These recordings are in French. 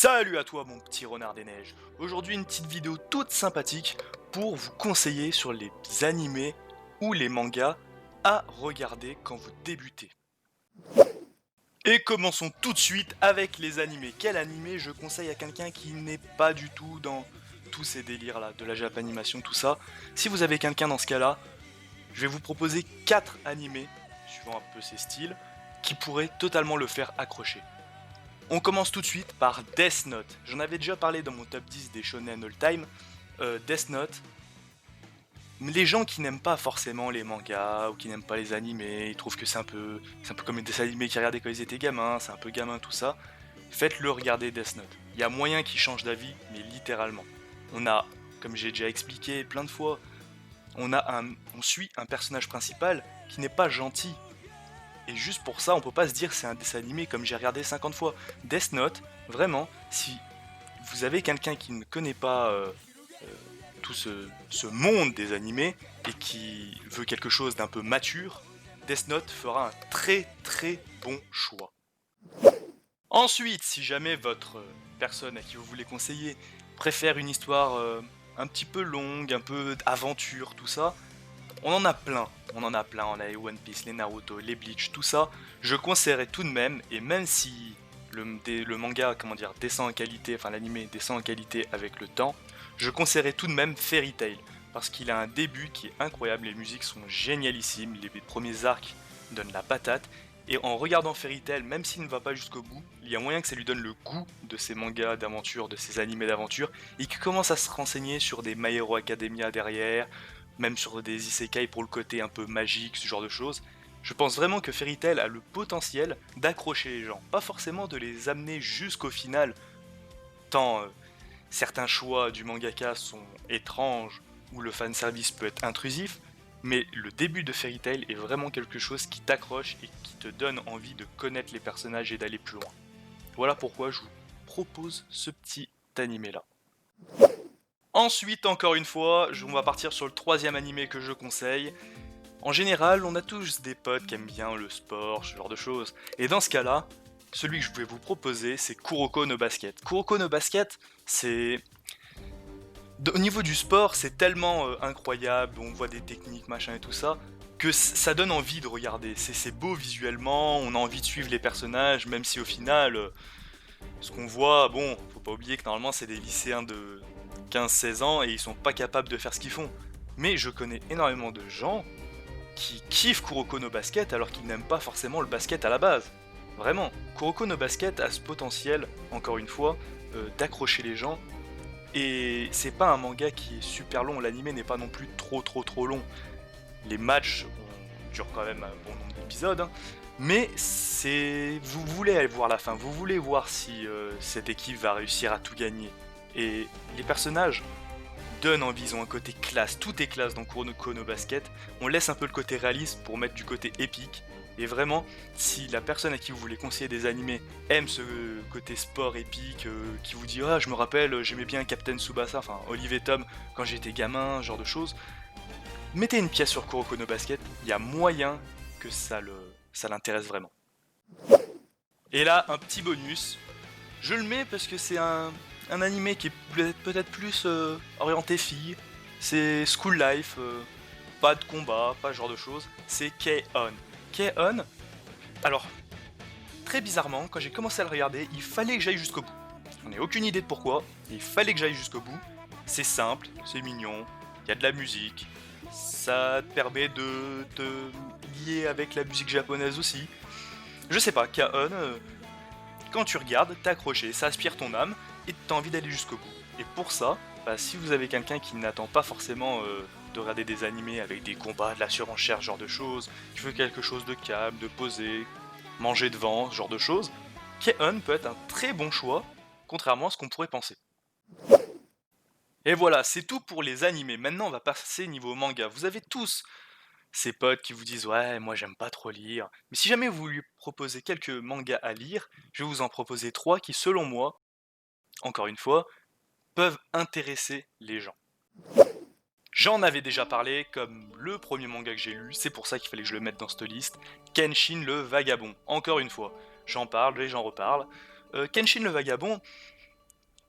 Salut à toi mon petit renard des neiges. Aujourd'hui une petite vidéo toute sympathique pour vous conseiller sur les animés ou les mangas à regarder quand vous débutez. Et commençons tout de suite avec les animés. Quel animé je conseille à quelqu'un qui n'est pas du tout dans tous ces délires là, de la Japanimation, tout ça. Si vous avez quelqu'un dans ce cas là, je vais vous proposer 4 animés, suivant un peu ses styles, qui pourraient totalement le faire accrocher. On commence tout de suite par Death Note. J'en avais déjà parlé dans mon top 10 des shonen all time. Death Note, les gens qui n'aiment pas forcément les mangas ou qui n'aiment pas les animés, ils trouvent que c'est un peu comme des animés qu'ils regardaient quand ils étaient gamins, c'est un peu gamin tout ça. Faites-le regarder Death Note. Il y a moyen qu'il change d'avis, mais littéralement. On a, comme j'ai déjà expliqué plein de fois, on suit un personnage principal qui n'est pas gentil. Et juste pour ça, on peut pas se dire c'est un dessin animé comme j'ai regardé 50 fois. Death Note, vraiment, si vous avez quelqu'un qui ne connaît pas tout ce monde des animés et qui veut quelque chose d'un peu mature, Death Note fera un très très bon choix. Ensuite, si jamais votre personne à qui vous voulez conseiller préfère une histoire un petit peu longue, un peu aventure, tout ça, on en a plein, on a les One Piece, les Naruto, les Bleach, tout ça, je conseillerais tout de même, et même si le manga, descend en qualité, enfin l'anime descend en qualité avec le temps, je conseillerais tout de même Fairy Tail, parce qu'il a un début qui est incroyable, les musiques sont génialissimes, les premiers arcs donnent la patate, et en regardant Fairy Tail, même s'il ne va pas jusqu'au bout, il y a moyen que ça lui donne le goût de ces mangas d'aventure, de ces animés d'aventure, et qu'il commence à se renseigner sur des My Hero Academia derrière, même sur des isekai pour le côté un peu magique, ce genre de choses. Je pense vraiment que Fairy Tail a le potentiel d'accrocher les gens, pas forcément de les amener jusqu'au final, tant certains choix du mangaka sont étranges ou le fanservice peut être intrusif, mais le début de Fairy Tail est vraiment quelque chose qui t'accroche et qui te donne envie de connaître les personnages et d'aller plus loin. Voilà pourquoi je vous propose ce petit animé là. Ensuite, encore une fois, on va partir sur le troisième animé que je conseille. En général, on a tous des potes qui aiment bien le sport, ce genre de choses. Et dans ce cas-là, celui que je vais vous proposer, c'est Kuroko no Basket. Kuroko no Basket, c'est... Au niveau du sport, c'est tellement incroyable, on voit des techniques, machin et tout ça, que ça donne envie de regarder. C'est beau visuellement, on a envie de suivre les personnages, même si au final, ce qu'on voit, bon, faut pas oublier que normalement c'est des lycéens de 15-16 ans et ils sont pas capables de faire ce qu'ils font. Mais je connais énormément de gens qui kiffent Kuroko no Basket alors qu'ils n'aiment pas forcément le basket à la base. Vraiment, Kuroko no Basket a ce potentiel, encore une fois, d'accrocher les gens. Et c'est pas un manga qui est super long, l'anime n'est pas non plus trop long. Les matchs durent quand même un bon nombre d'épisodes, hein. Mais c'est... Vous voulez aller voir la fin, vous voulez voir si cette équipe va réussir à tout gagner. Et les personnages donnent envie, ils ont un côté classe, tout est classe dans Kuroko no Basket. On laisse un peu le côté réaliste pour mettre du côté épique. Et vraiment, si la personne à qui vous voulez conseiller des animés aime ce côté sport épique, qui vous dit « Ah, je me rappelle, j'aimais bien Captain Tsubasa, enfin Olive et Tom, quand j'étais gamin, ce genre de choses », mettez une pièce sur Kuroko no Basket, il y a moyen que ça l'intéresse vraiment. Et là, un petit bonus, je le mets parce que c'est un animé qui est peut-être plus orienté fille, c'est School Life, pas de combat, pas ce genre de choses, c'est K-On! K-On! Alors, très bizarrement, quand j'ai commencé à le regarder, il fallait que j'aille jusqu'au bout. On n'a aucune idée de pourquoi, il fallait que j'aille jusqu'au bout. C'est simple, c'est mignon, il y a de la musique, ça te permet de te lier avec la musique japonaise aussi. Je sais pas, K-On! Quand tu regardes, t'es accroché, ça aspire ton âme et t'as envie d'aller jusqu'au bout. Et pour ça, si vous avez quelqu'un qui n'attend pas forcément de regarder des animés avec des combats, de la surenchère, ce genre de choses, qui veut quelque chose de calme, de posé, manger devant, ce genre de choses, K-On! Peut être un très bon choix, contrairement à ce qu'on pourrait penser. Et voilà, c'est tout pour les animés. Maintenant, on va passer niveau manga. Vous avez tous ces potes qui vous disent ouais, moi j'aime pas trop lire. Mais si jamais vous lui proposez quelques mangas à lire, je vais vous en proposer trois qui, selon moi, encore une fois, peuvent intéresser les gens. J'en avais déjà parlé comme le premier manga que j'ai lu, c'est pour ça qu'il fallait que je le mette dans cette liste, Kenshin le Vagabond. Encore une fois, j'en parle et j'en reparle. Kenshin le Vagabond,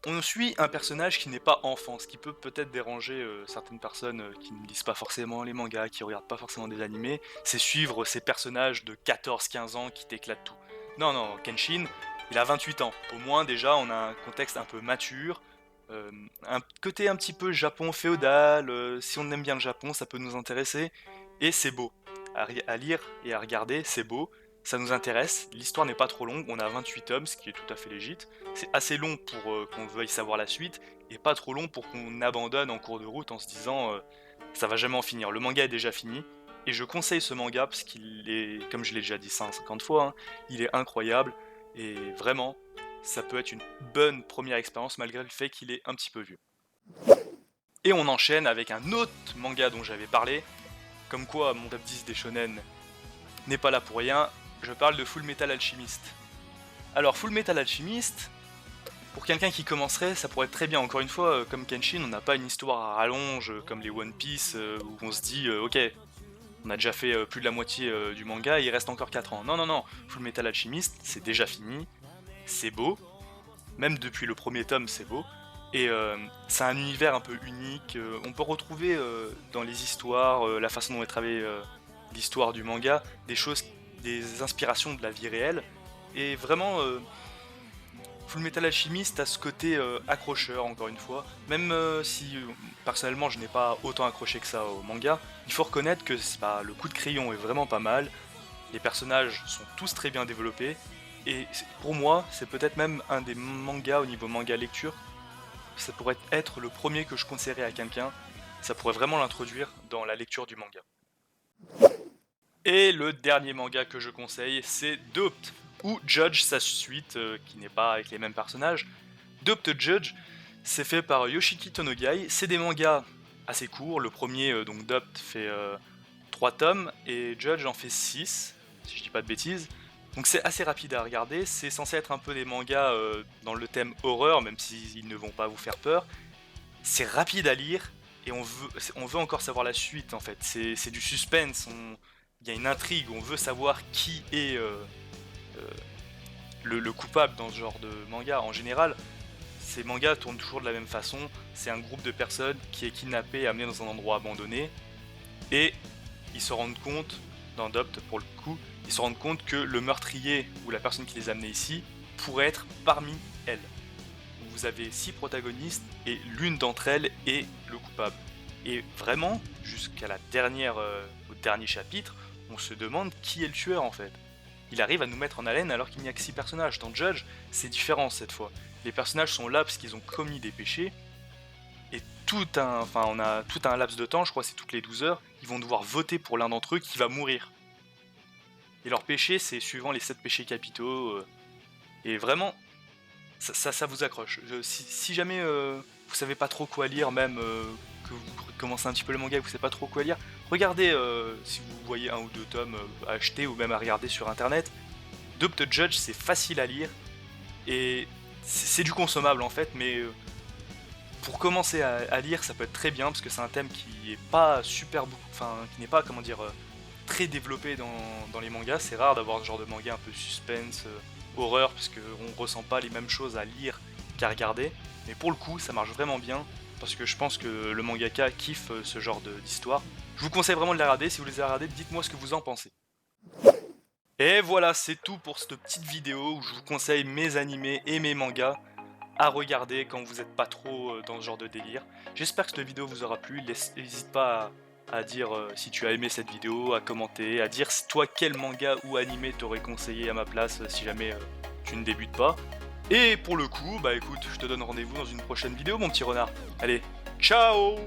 On suit un personnage qui n'est pas enfant, ce qui peut peut-être déranger certaines personnes qui ne lisent pas forcément les mangas, qui regardent pas forcément des animés, c'est suivre ces personnages de 14-15 ans qui t'éclatent tout. Non, non, Kenshin, il a 28 ans. Au moins déjà, on a un contexte un peu mature, un côté un petit peu Japon féodal, si on aime bien le Japon, ça peut nous intéresser, et c'est beau. À lire et à regarder, c'est beau, ça nous intéresse, l'histoire n'est pas trop longue, on a 28 tomes, ce qui est tout à fait légit. C'est assez long pour qu'on veuille savoir la suite, et pas trop long pour qu'on abandonne en cours de route en se disant ça va jamais en finir. Le manga est déjà fini, et je conseille ce manga parce qu'il est, comme je l'ai déjà dit 150 fois, hein, il est incroyable, et vraiment, ça peut être une bonne première expérience malgré le fait qu'il est un petit peu vieux. Et on enchaîne avec un autre manga dont j'avais parlé, comme quoi mon top 10 des shonen n'est pas là pour rien, je parle de Full Metal Alchemist. Alors Full Metal Alchemist, pour quelqu'un qui commencerait, ça pourrait être très bien. Encore une fois, comme Kenshin, on n'a pas une histoire à rallonge comme les One Piece où on se dit ok, on a déjà fait plus de la moitié du manga, il reste encore 4 ans. Non, non, non, Full Metal Alchemist, c'est déjà fini, c'est beau, même depuis le premier tome, c'est beau. Et c'est un univers un peu unique. On peut retrouver dans les histoires, la façon dont est travaillée l'histoire du manga, des choses, des inspirations de la vie réelle. Et vraiment, Full Metal Alchemist a ce côté accrocheur, encore une fois. Même si personnellement je n'ai pas autant accroché que ça au manga, il faut reconnaître que le coup de crayon est vraiment pas mal. Les personnages sont tous très bien développés. Et pour moi, c'est peut-être même un des mangas au niveau manga lecture. Ça pourrait être le premier que je conseillerais à quelqu'un. Ça pourrait vraiment l'introduire dans la lecture du manga. Et le dernier manga que je conseille, c'est Doped, ou Judge, sa suite, qui n'est pas avec les mêmes personnages. Doped Judge, c'est fait par Yoshiki Tonogai. C'est des mangas assez courts. Le premier, donc Doped, fait 3 tomes, et Judge en fait 6, si je dis pas de bêtises. Donc c'est assez rapide à regarder, c'est censé être un peu des mangas dans le thème horreur, même s'ils ne vont pas vous faire peur. C'est rapide à lire, et on veut encore savoir la suite en fait. C'est du suspense, il y a une intrigue, on veut savoir qui est le coupable dans ce genre de manga. En général, ces mangas tournent toujours de la même façon, c'est un groupe de personnes qui est kidnappé et amené dans un endroit abandonné, et ils se rendent compte, dans Dopt pour le coup, ils se rendent compte que le meurtrier ou la personne qui les a amenés ici pourrait être parmi elles. Vous avez 6 protagonistes et l'une d'entre elles est le coupable. Et vraiment, jusqu'à la dernière, au dernier chapitre, on se demande qui est le tueur en fait. Il arrive à nous mettre en haleine alors qu'il n'y a que 6 personnages. Dans Judge, c'est différent cette fois. Les personnages sont là parce qu'ils ont commis des péchés. Et on a tout un laps de temps, je crois que c'est toutes les 12 heures, ils vont devoir voter pour l'un d'entre eux qui va mourir. Et leur péché, c'est suivant les 7 péchés capitaux. Et vraiment, ça vous accroche. Si jamais vous savez pas trop quoi lire, même que vous commencez un petit peu le manga et que vous savez pas trop quoi lire, regardez si vous voyez un ou deux tomes à acheter ou même à regarder sur internet. Doped Judge, c'est facile à lire et c'est du consommable en fait, mais pour commencer à lire, ça peut être très bien parce que c'est un thème qui est pas super qui n'est pas très développé dans les mangas. C'est rare d'avoir ce genre de manga un peu suspense, horreur, parce qu'on ressent pas les mêmes choses à lire qu'à regarder. Mais pour le coup, ça marche vraiment bien parce que je pense que le mangaka kiffe ce genre d'histoire. Je vous conseille vraiment de les regarder. Si vous les avez regardés, dites-moi ce que vous en pensez. Et voilà, c'est tout pour cette petite vidéo où je vous conseille mes animés et mes mangas à regarder quand vous n'êtes pas trop dans ce genre de délire. J'espère que cette vidéo vous aura plu. N'hésite pas à dire si tu as aimé cette vidéo, à commenter, à dire toi quel manga ou animé t'aurais conseillé à ma place si jamais tu ne débutes pas. Et pour le coup, bah écoute, je te donne rendez-vous dans une prochaine vidéo mon petit renard. Allez, ciao!